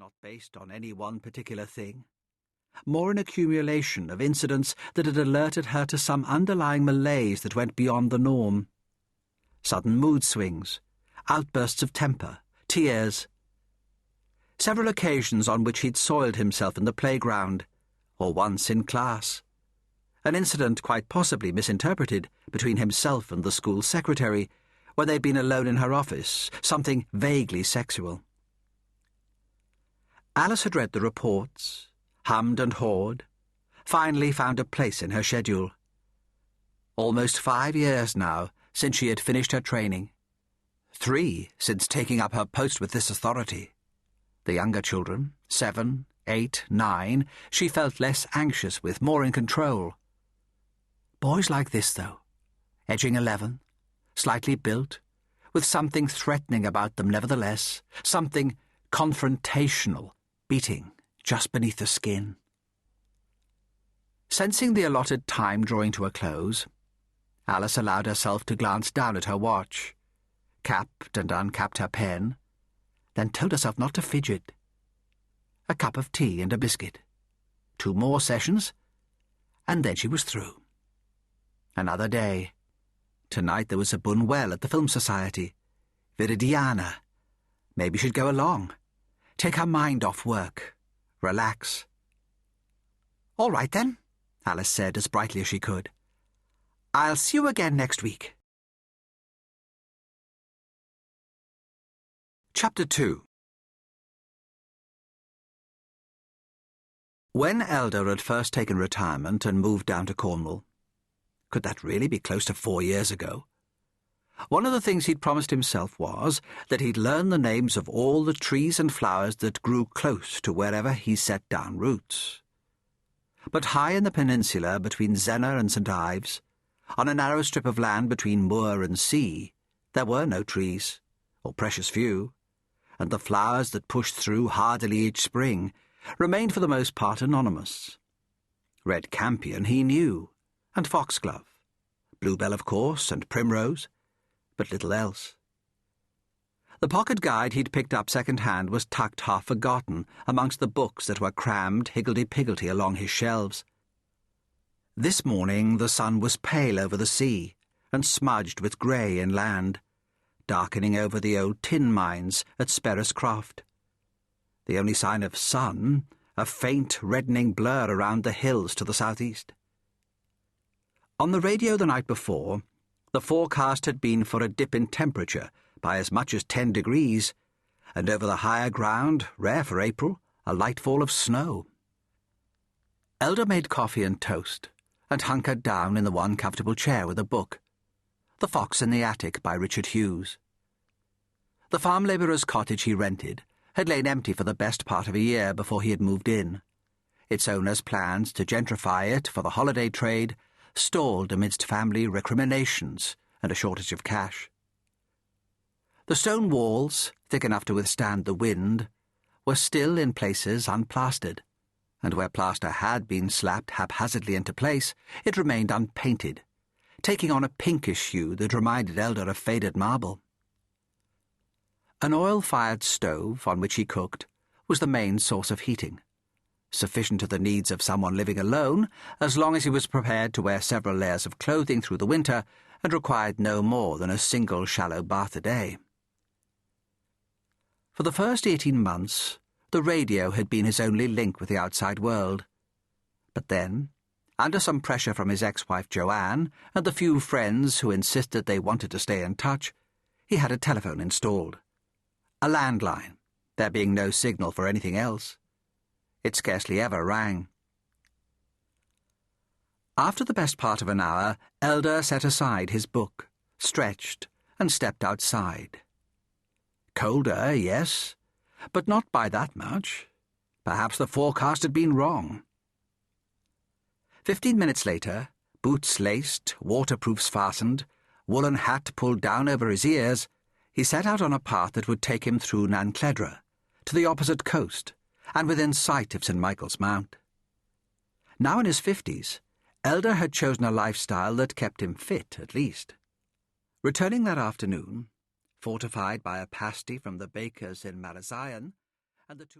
not based on any one particular thing, more an accumulation of incidents that had alerted her to some underlying malaise that went beyond the norm. Sudden mood swings, outbursts of temper, tears. Several occasions on which he'd soiled himself in the playground, or once in class. An incident quite possibly misinterpreted between himself and the school secretary, when they'd been alone in her office, something vaguely sexual. Alice had read the reports, hummed and hawed, finally found a place in her schedule. Almost 5 years now since she had finished her training. 3 since taking up her post with this authority. The younger children, 7, 8, 9, she felt less anxious with, more in control. Boys like this, though, edging 11, slightly built, with something threatening about them nevertheless, something confrontational, beating just beneath the skin. Sensing the allotted time drawing to a close, Alice allowed herself to glance down at her watch, capped and uncapped her pen, then told herself not to fidget. A cup of tea and a biscuit. 2 more sessions, and then she was through. Another day. Tonight there was a Bunwell at the Film Society. Viridiana. Maybe she'd go along. Take her mind off work. Relax. "All right, then," Alice said as brightly as she could. "I'll see you again next week." Chapter 2. When Elder had first taken retirement and moved down to Cornwall, could that really be close to 4 years ago? One of the things he'd promised himself was that he'd learn the names of all the trees and flowers that grew close to wherever he set down roots. But high in the peninsula between Zennor and St. Ives, on a narrow strip of land between moor and sea, there were no trees, or precious few, and the flowers that pushed through hardily each spring remained for the most part anonymous. Red campion he knew, and foxglove, bluebell of course, and primrose, but little else. The pocket guide he'd picked up second-hand was tucked half-forgotten amongst the books that were crammed higgledy-piggledy along his shelves. This morning the sun was pale over the sea and smudged with grey inland, darkening over the old tin mines at Sperris Croft. The only sign of sun, a faint reddening blur around the hills to the southeast. On the radio the night before, the forecast had been for a dip in temperature by as much as 10 degrees, and over the higher ground, rare for April, a light fall of snow. Elder made coffee and toast, and hunkered down in the one comfortable chair with a book, The Fox in the Attic by Richard Hughes. The farm labourer's cottage he rented had lain empty for the best part of a year before he had moved in, its owner's plans to gentrify it for the holiday trade stalled amidst family recriminations and a shortage of cash. The stone walls, thick enough to withstand the wind, were still in places unplastered, and where plaster had been slapped haphazardly into place, it remained unpainted, taking on a pinkish hue that reminded Elder of faded marble. An oil-fired stove on which he cooked was the main source of heating, sufficient to the needs of someone living alone, as long as he was prepared to wear several layers of clothing through the winter and required no more than a single shallow bath a day. For the first 18 months, the radio had been his only link with the outside world. But then, under some pressure from his ex-wife Joanne and the few friends who insisted they wanted to stay in touch, he had a telephone installed. A landline, there being no signal for anything else. It scarcely ever rang. After the best part of an hour, Elder set aside his book, stretched, and stepped outside. Colder, yes, but not by that much. Perhaps the forecast had been wrong. 15 minutes later, boots laced, waterproofs fastened, woolen hat pulled down over his ears, he set out on a path that would take him through Nancledra, to the opposite coast, and within sight of St. Michael's Mount. Now in his 50s, Elder had chosen a lifestyle that kept him fit, at least. Returning that afternoon, fortified by a pasty from the baker's in Marazion, and the two